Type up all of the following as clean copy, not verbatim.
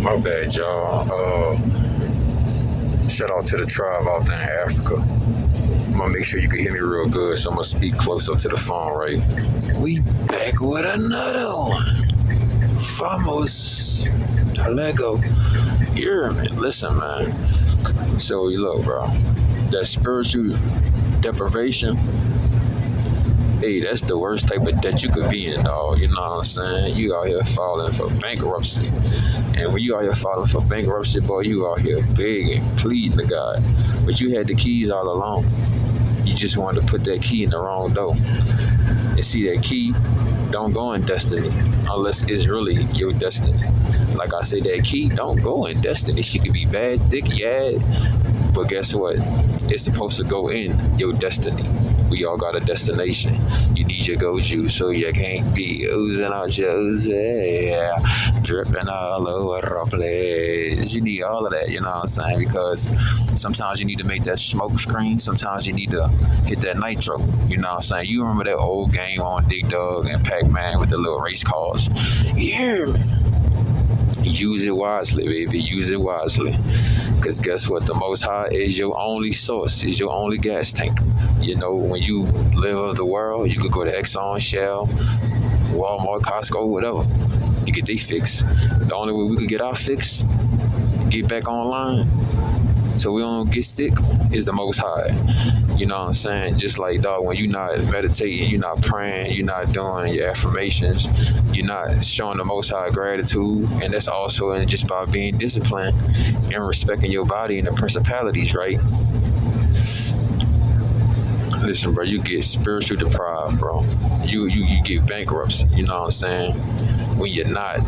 My bad, y'all. Shout out to the tribe out there in Africa. I'm gonna make sure you can hear me real good, so I'm gonna speak close up to the phone, right? We back with another one. Famous Lego. You hear me? Listen, man. So, look, bro. That spiritual deprivation, hey, that's the worst type of debt you could be in, dog. You know what I'm saying? You out here filing for bankruptcy. And when you out here filing for bankruptcy, boy, you out here begging, pleading to God. But you had the keys all along. You just wanted to put that key in the wrong door. And see, that key don't go in destiny unless it's really your destiny. Like I say, that key don't go in destiny. She could be bad, thick, yeah. But guess what? It's supposed to go in your destiny. We all got a destination. You need your go juice so you can't be oozing out your ooze, yeah. Dripping all over the place. You need all of that, you know what I'm saying? Because sometimes you need to make that smoke screen. Sometimes you need to hit that nitro. You know what I'm saying? You remember that old game on Dig Dug and Pac-Man with the little race cars? Yeah, man. Use it wisely, baby. Use it wisely. Because guess what? The Most High is your only source, is your only gas tank. You know, when you live of the world, you could go to Exxon, Shell, Walmart, Costco, whatever. You get they fix. The only way we could get our fix, get back online, so we don't get sick, is the Most High. You know what I'm saying? Just like, dog, when you're not meditating, you're not praying, you're not doing your affirmations, you're not showing the Most High gratitude, and that's also in just by being disciplined and respecting your body and the principalities, right? Listen, bro, you get spiritual deprived, bro. You get bankruptcy, you know what I'm saying? When you're not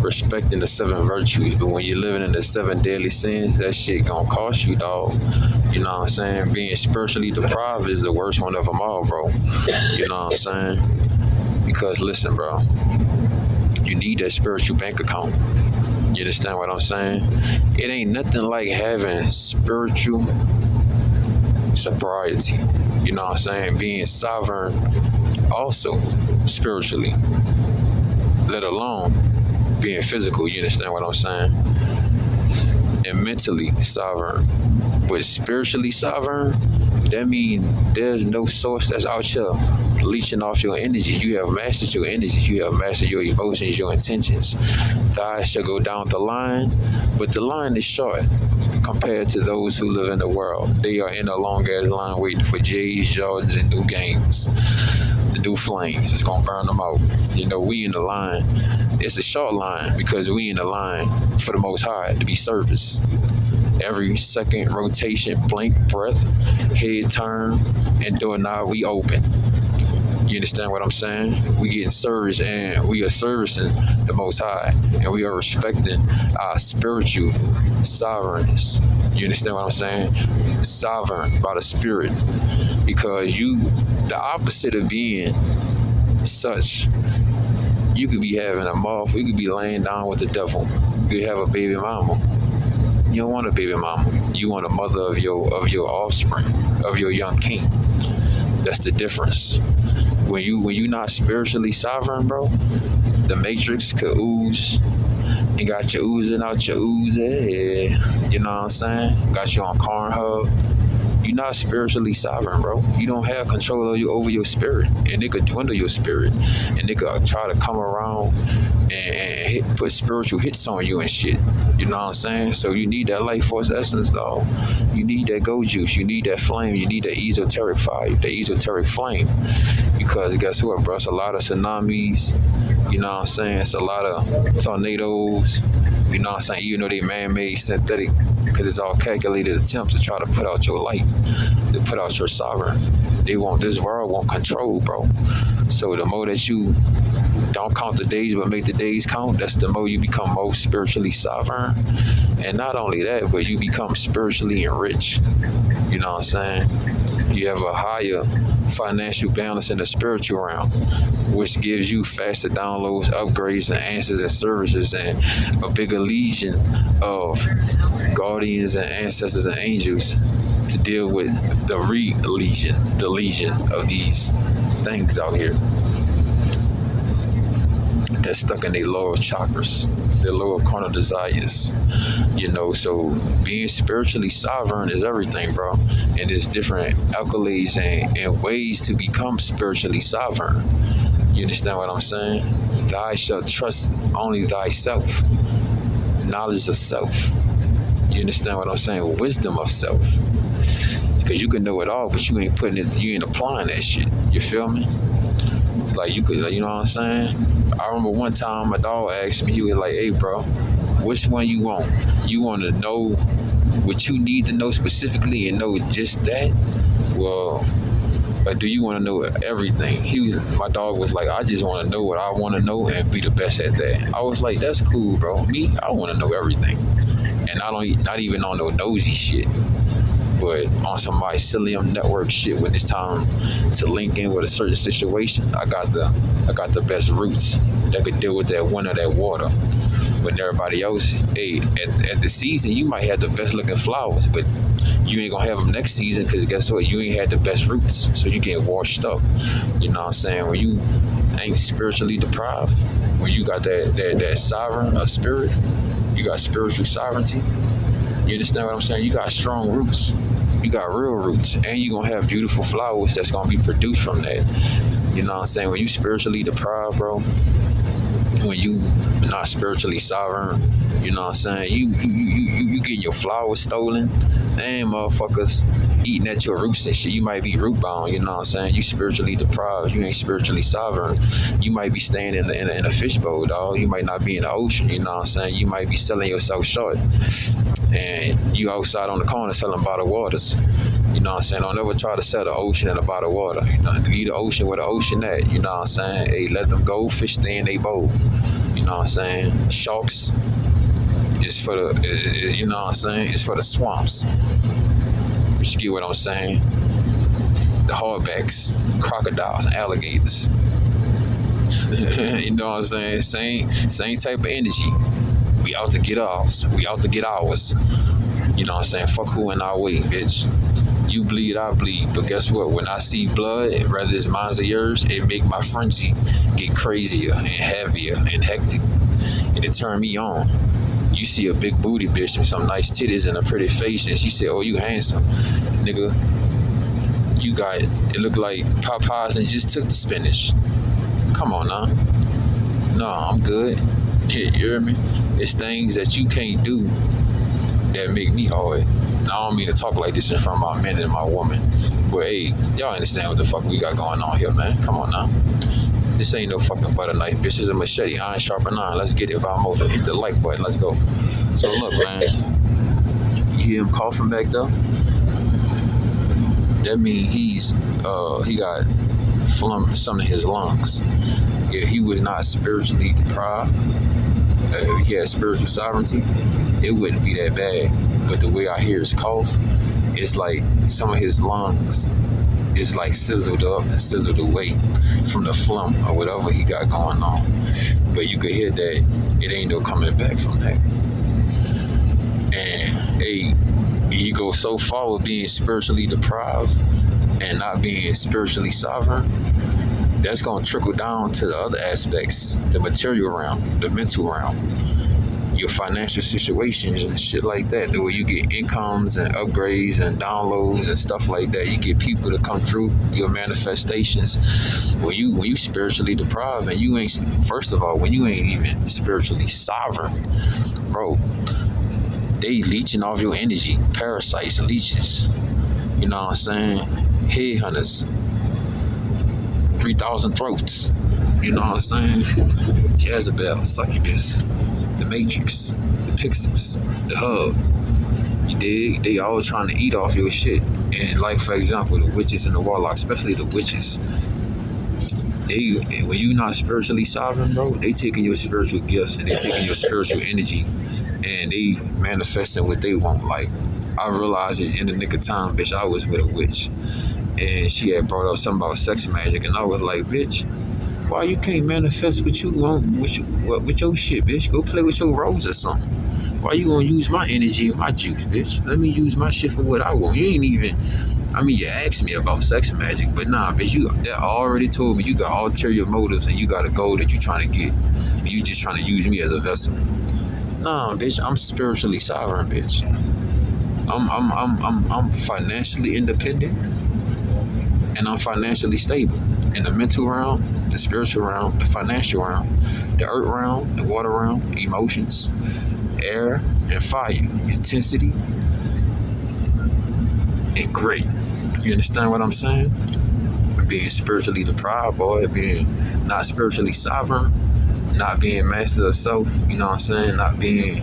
respecting the 7 virtues, but when you're living in the 7 deadly sins, that shit gonna cost you, dog. You know what I'm saying? Being spiritually deprived is the worst one of them all, bro. You know what I'm saying? Because listen, bro, you need that spiritual bank account. You understand what I'm saying? It ain't nothing like having spiritual sobriety. You know what I'm saying? Being sovereign also spiritually, let alone being physical. You understand what I'm saying? And mentally sovereign. But spiritually sovereign, that means there's no source that's out here leeching off your energy. You have mastered your energy. You have mastered your emotions, your intentions. Thighs shall go down the line, but the line is short compared to those who live in the world. They are in a long-ass line waiting for J's, Jordans, and new games. The new flames. It's going to burn them out. You know, we in the line. It's a short line because we in the line for the Most High to be serviced. Every second rotation, blink, breath, head turn, and doorknob we open. You understand what I'm saying? We getting service and we are servicing the Most High, and we are respecting our spiritual sovereignness. You understand what I'm saying? Sovereign by the Spirit, because the opposite of being such, you could be having a moth, you could be laying down with the devil. You could have a baby mama. You don't want a baby mama. You want a mother of your offspring, of your young king. That's the difference. When you not spiritually sovereign, bro, the matrix could ooze and got you oozing out your ooze. Yeah. You know what I'm saying? Got you on Cornhub. You're not spiritually sovereign, bro. You don't have control over your spirit, and they could dwindle your spirit, and they could try to come around and put spiritual hits on you and shit. You know what I'm saying? So you need that life force essence, though. You need that go juice. You need that flame. You need that esoteric fire, the esoteric flame. Because guess what, bro? It's a lot of tsunamis. You know what I'm saying? It's a lot of tornadoes. You know what I'm saying? Even though they man-made, synthetic, because it's all calculated attempts to try to put out your light, to put out your sovereign. This world won't control, bro. So the more that you don't count the days, but make the days count, that's the more you become most spiritually sovereign. And not only that, but you become spiritually enriched. You know what I'm saying? You have a higher financial balance in the spiritual realm, which gives you faster downloads, upgrades, and answers and services, and a bigger legion of guardians and ancestors and angels to deal with the legion of these things out here. that's stuck in their lower chakras, their lower carnal desires. So being spiritually sovereign is everything, bro. And there's different accolades and ways to become spiritually sovereign. You understand what I'm saying? Thou shalt trust only thyself. Knowledge of self. You understand what I'm saying? Wisdom of self. Because you can know it all, but you ain't applying that shit. You feel me? Like you know what I'm saying? I remember one time my dog asked me, he was like, hey bro, which one you want? You want to know what you need to know specifically and know just that? Well, or do you want to know everything? My dog was like, I just want to know what I want to know and be the best at that. I was like, that's cool, bro. Me, I want to know everything. And not even on no nosy shit, but on some mycelium network shit. When it's time to link in with a certain situation, I got the best roots that could deal with that wind or that water. When everybody else, hey, at the season, you might have the best looking flowers, but you ain't gonna have them next season because guess what? You ain't had the best roots, so you get washed up. You know what I'm saying? When you ain't spiritually deprived, when you got that sovereign of spirit, you got spiritual sovereignty. You understand what I'm saying? You got strong roots. You got real roots, and you're gonna have beautiful flowers that's gonna be produced from that. You know what I'm saying? When you spiritually deprived, bro, when you not spiritually sovereign, you know what I'm saying? You getting your flowers stolen, and motherfuckers eating at your roots and shit. You might be root bound, you know what I'm saying? You spiritually deprived, you ain't spiritually sovereign. You might be staying in a fishbowl, dog. You might not be in the ocean, you know what I'm saying? You might be selling yourself short, and you outside on the corner selling bottled waters. You know what I'm saying? Don't ever try to sell the ocean in a bottle of water. You know, leave the ocean where the ocean at. You know what I'm saying? Hey, let them go, fish stay in they bowl. You know what I'm saying? Sharks is for the, you know what I'm saying? It's for the swamps. But you get what I'm saying? The hardbacks, crocodiles, alligators. You know what I'm saying? Same type of energy. We out to get ours. We out to get ours. You know what I'm saying? Fuck who in our way, bitch. You bleed, I bleed. But guess what? When I see blood, whether it's mine or yours, it make my frenzy get crazier and heavier and hectic. And it turn me on. You see a big booty bitch with some nice titties and a pretty face, and she said, oh, you handsome. Nigga, you got it. It looked like Popeyes and just took the spinach. Come on now. No, I'm good. You hear me? It's things that you can't do that make me hard. Now, I don't mean to talk like this in front of my men and my woman, but hey, y'all understand what the fuck we got going on here, man. Come on now. This ain't no fucking butter knife, bitch. This is a machete. Iron sharpen iron. Let's get it. Vamos. Hit the like button. Let's go. So look, man. You hear him coughing back there? That means he got phlegm in some of his lungs. If he was not spiritually deprived, if he had spiritual sovereignty, it wouldn't be that bad. But the way I hear his cough, it's like some of his lungs is like sizzled up and sizzled away from the phlegm or whatever he got going on. But you could hear that it ain't no coming back from that. And hey, you go so far with being spiritually deprived and not being spiritually sovereign, that's going to trickle down to the other aspects, the material realm, the mental realm, your financial situations and shit like that, the way you get incomes and upgrades and downloads and stuff like that. You get people to come through your manifestations. When you spiritually deprived and you ain't, first of all, when you ain't even spiritually sovereign, bro, they leeching off your energy, parasites, leeches, you know what I'm saying? Headhunters, 3,000 throats, you know what I'm saying? Jezebel, succubus, the Matrix, the Pixels, the Hub. You dig? They all trying to eat off your shit. And like, for example, the witches and the warlocks, especially the witches, when you not spiritually sovereign, bro, they taking your spiritual gifts and they taking your spiritual energy and they manifesting what they want. Like, I realized in the nick of time, bitch, I was with a witch. And she had brought up something about sex magic, and I was like, bitch, why you can't manifest what you want with your shit, bitch? Go play with your rose or something. Why you gonna use my energy and my juice, bitch? Let me use my shit for what I want. You ain't even I mean, you asked me about sex magic, but nah, bitch, that already told me you got ulterior motives and you got a goal that you're trying to get. And you just trying to use me as a vessel. Nah, bitch, I'm spiritually sovereign, bitch. I'm financially independent and I'm financially stable. In the mental realm, the spiritual realm, the financial realm, the earth realm, the water realm, emotions, air and fire, intensity and grit. You understand what I'm saying? Being spiritually deprived, boy, being not spiritually sovereign, not being master of self, you know what I'm saying? Not being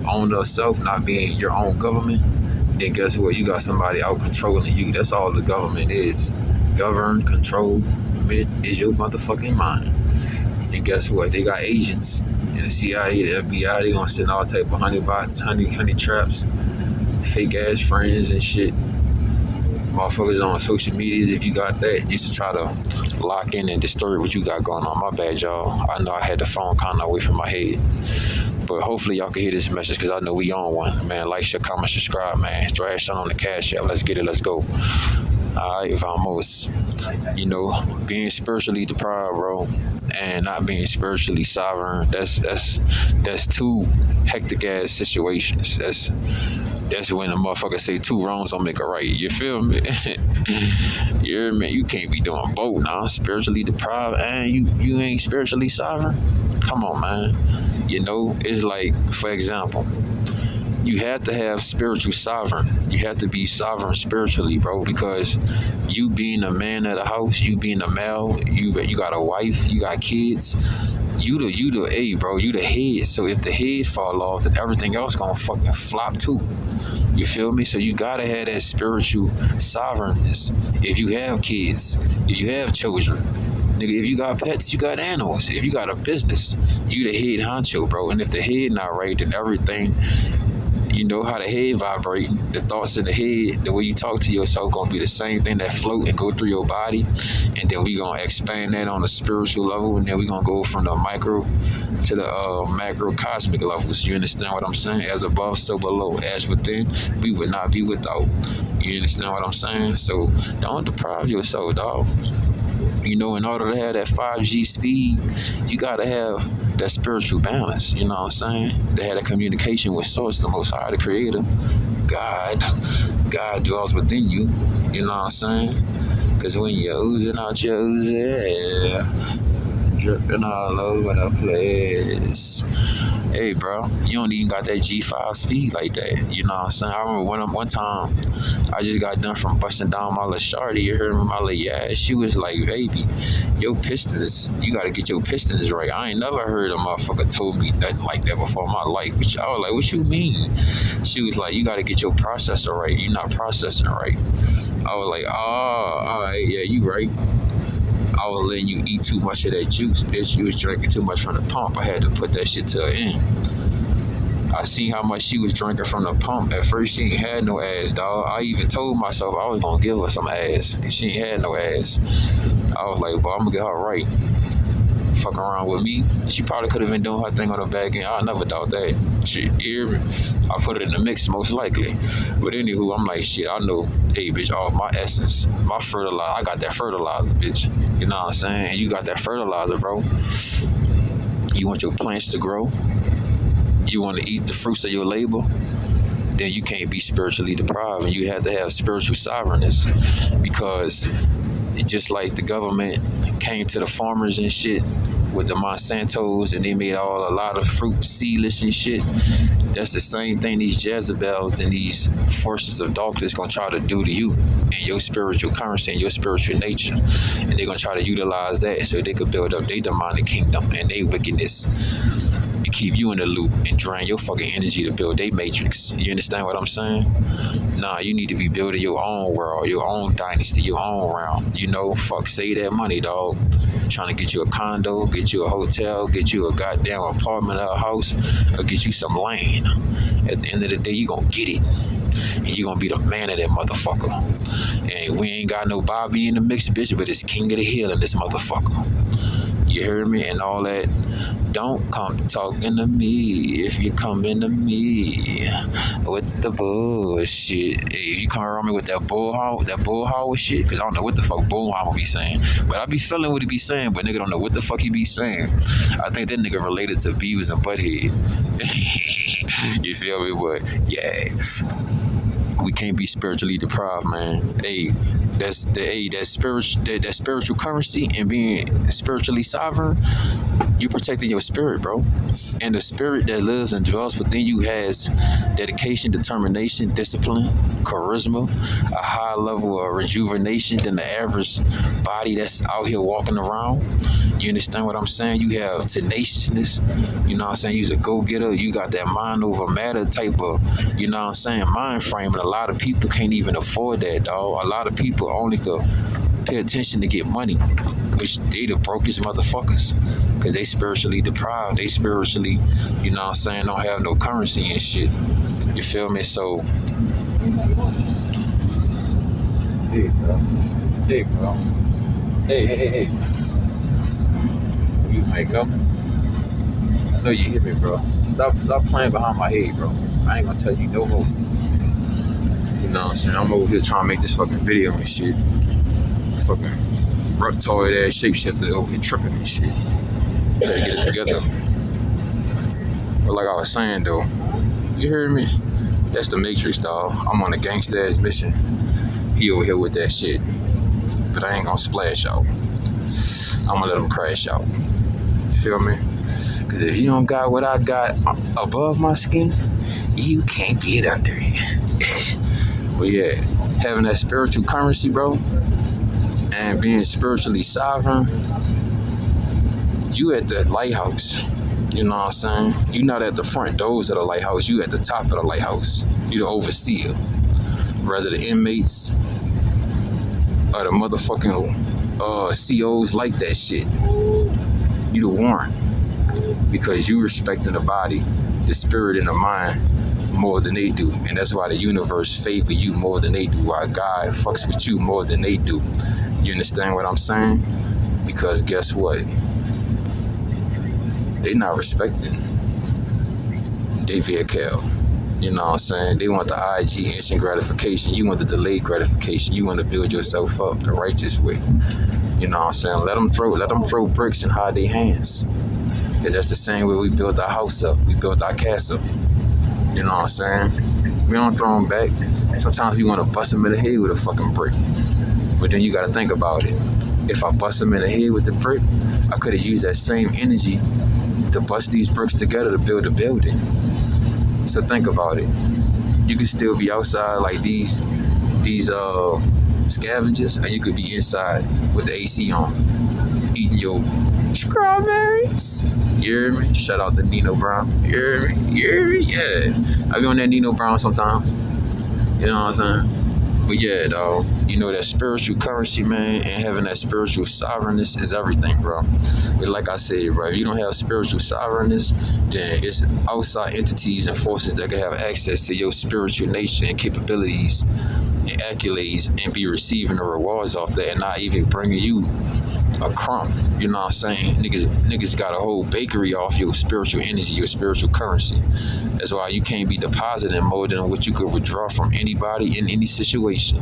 owner of self, not being your own government, then guess what? You got somebody out controlling you. That's all the government is. Govern, control, it is your motherfucking mind. And guess what? They got agents in the CIA, the FBI. They gonna send all type of honey bots, honey traps, fake ass friends and shit. Motherfuckers on social medias, if you got that, just to try to lock in and disturb what you got going on. My bad, y'all. I know I had the phone kind of away from my head. But hopefully y'all can hear this message because I know we on one. Man, like, share, comment, subscribe, man. Thrash on the cash app. Let's get it. Let's go. All right, vamos. You know, being spiritually deprived, bro, and not being spiritually sovereign, that's two hectic ass situations. That's when the motherfucker say two wrongs don't make a right. You feel me? You can't be doing both now. Spiritually deprived and you ain't spiritually sovereign. Come on, man. You know, it's like, for example, you have to have spiritual sovereign. You have to be sovereign spiritually, bro, because you being a man of the house, you being a male, you got a wife, you got kids. You the head. So if the head fall off, then everything else gonna fucking flop too. You feel me? So you gotta have that spiritual sovereignness. If you have kids, if you have children, nigga, if you got pets, you got animals. If you got a business, you the head honcho, bro. And if the head not right, then everything, you know how the head vibrating, the thoughts in the head, the way you talk to yourself gonna be the same thing that float and go through your body. And then we gonna expand that on a spiritual level, and then we gonna go from the micro to the macrocosmic levels. You understand what I'm saying? As above, so below. As within, we would not be without. You understand what I'm saying? So don't deprive yourself, dog. You know, in order to have that 5G speed, you gotta have that spiritual balance. You know what I'm saying? They had a communication with Source, the Most High, the Creator. God dwells within you. You know what I'm saying? Because when you're oozing out your oozing, dripping all over the place. Hey, bro, you don't even got that G5 speed like that. You know what I'm saying? I remember one time I just got done from busting down my little shorty. You heard me, my little yeah. She was like, baby, your pistons, you got to get your pistons right. I ain't never heard a motherfucker told me nothing like that before in my life. I was like, what you mean? She was like, you got to get your processor right. You're not processing right. I was like, oh, all right, yeah, you right. I was letting you eat too much of that juice, bitch. You was drinking too much from the pump. I had to put that shit to an end. I seen how much she was drinking from the pump. At first, she ain't had no ass, dog. I even told myself I was gonna give her some ass. She ain't had no ass. I was like, well, I'm gonna get her right. Fuck around with me. She probably could have been doing her thing on the back end. I never doubt that. Shit, I put it in the mix, most likely. But anywho, I'm like, shit, I know, hey, bitch, all my essence, my fertilizer, I got that fertilizer, bitch. You know what I'm saying? And you got that fertilizer, bro. You want your plants to grow? You want to eat the fruits of your labor? Then you can't be spiritually deprived, and you have to have spiritual sovereignness, because just like the government came to the farmers and shit with the Monsantos, and they made a lot of fruit seedless and shit. That's the same thing these Jezebels and these forces of darkness gonna try to do to you and your spiritual currency and your spiritual nature. And they're gonna try to utilize that so they could build up their demonic kingdom and their wickedness and keep you in the loop and drain your fucking energy to build their matrix. You understand what I'm saying? Nah, you need to be building your own world, your own dynasty, your own realm. You know, fuck, save that money, dog. Trying to get you a condo, get you a hotel, get you a goddamn apartment or a house, or get you some land. At the end of the day, you gonna get it. And you gonna be the man of that motherfucker. And we ain't got no Bobby in the mix, bitch, but it's King of the Hill in this motherfucker. You hear me? And all that. Don't come talking to me if you coming to me with the bullshit. Hey, if you come around me with that bullhog shit, because I don't know what the fuck bullhog be saying, but I be feeling what he be saying, but nigga don't know what the fuck he be saying. I think that nigga related to Beavis and Butthead. You feel me? But yeah, we can't be spiritually deprived, man. Hey, that spiritual currency and being spiritually sovereign. You protecting your spirit, bro. And the spirit that lives and dwells within you has dedication, determination, discipline, charisma, a high level of rejuvenation than the average body that's out here walking around. You understand what I'm saying? You have tenaciousness. You know what I'm saying? You're a go-getter. You got that mind over matter type of, you know what I'm saying, mind frame. And a lot of people can't even afford that, dog. A lot of people only could pay attention to get money, which they the brokest motherfuckers, because they spiritually deprived. They spiritually, you know what I'm saying, don't have no currency and shit. You feel me? So, hey, bro. Hey, bro. Hey. You might come. I know you hear me, bro. Stop playing behind my head, bro. I ain't gonna tell you no more. You know what I'm saying? I'm over here trying to make this fucking video and shit. Fucking reptoid ass shapeshifter over here tripping and shit. Gotta get it together. But like I was saying though, you hear me? That's the Matrix, dog. I'm on a gangsta ass mission. He over here with that shit. But I ain't gonna splash out. I'm gonna let him crash out. You feel me? Cause if you don't got what I got above my skin, you can't get under it. But yeah, having that spiritual currency, bro, and being spiritually sovereign, you at the lighthouse. You know what I'm saying? You not at the front doors of the lighthouse. You at the top of the lighthouse. You the overseer. Rather the inmates or the motherfucking COs like that shit. You the warrant. Because you respecting the body, the spirit, and the mind more than they do. And that's why the universe favor you more than they do. Why God fucks with you more than they do. You understand what I'm saying? Because guess what? They not respecting. They veer care. You know what I'm saying? They want the IG instant gratification. You want the delayed gratification. You want to build yourself up the righteous way. You know what I'm saying? Let them throw bricks and hide their hands. Because that's the same way we built our house up. We built our castle. You know what I'm saying? We don't throw them back. Sometimes we want to bust them in the head with a fucking brick. But then you got to think about it. If I bust them in the head with the brick, I could have used that same energy to bust these bricks together to build a building. So think about it. You could still be outside like these scavengers, and you could be inside with the AC on, eating your strawberries. You hear me? Shout out to Nino Brown. You hear me? You hear me? Yeah. I be on that Nino Brown sometimes. You know what I'm saying? But yeah, dog, you know that spiritual currency, man, and having that spiritual sovereignness is everything, bro. But like I said, bro, if you don't have spiritual sovereignness, then it's outside entities and forces that can have access to your spiritual nature and capabilities and accolades and be receiving the rewards off that and not even bringing you a crumb. You know what I'm saying? Niggas got a whole bakery off your spiritual energy, your spiritual currency. That's why you can't be depositing more than what you could withdraw from anybody in any situation.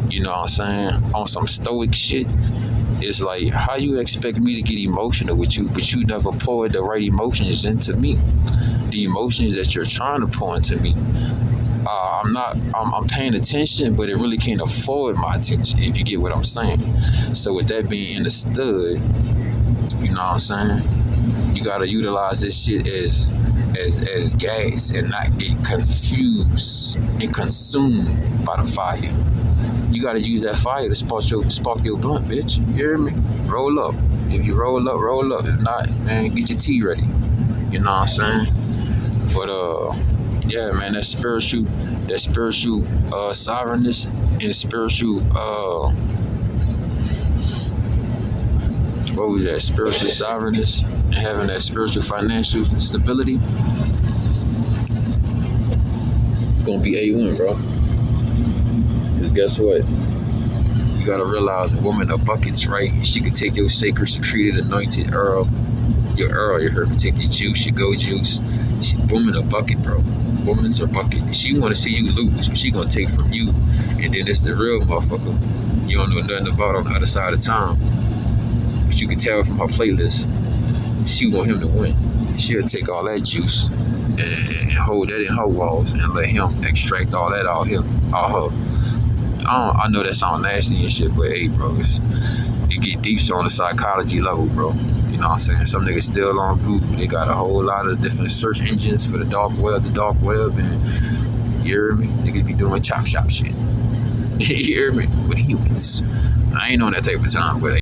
You know what I'm saying? On some stoic shit. It's like, how you expect me to get emotional with you, but you never poured the right emotions into me? The emotions that you're trying to pour into me, I'm paying attention, but it really can't afford my attention, if you get what I'm saying. So with that being understood, you know what I'm saying, you gotta utilize this shit as gas and not get confused and consumed by the fire. You gotta use that fire to spark your blunt, bitch. You hear me? Roll up. If you roll up, roll up. If not, man, get your tea ready. You know what I'm saying? But yeah, man, that spiritual sovereignness and spiritual what was that? Spiritual sovereignness and having that spiritual financial stability, gonna be A1, bro. Because guess what? You gotta realize a woman of buckets, right? She could take your sacred, secreted, anointed Earl, your her could take your juice, your go juice. Woman a bucket, bro. Woman's a bucket. She wanna see you lose, but she gonna take from you. And then it's the real motherfucker you don't know nothing about on the other side of town. But you can tell from her playlist, she want him to win. She'll take all that juice and hold that in her walls and let him extract all that out her. I know that sounds nasty and shit, but hey, bro, it get deep on the psychology level, bro. You know what I'm saying? Some niggas still on Google. They got a whole lot of different search engines for the dark web, and you hear me? Niggas be doing chop shop shit. You hear me? With humans. I ain't on that type of time, but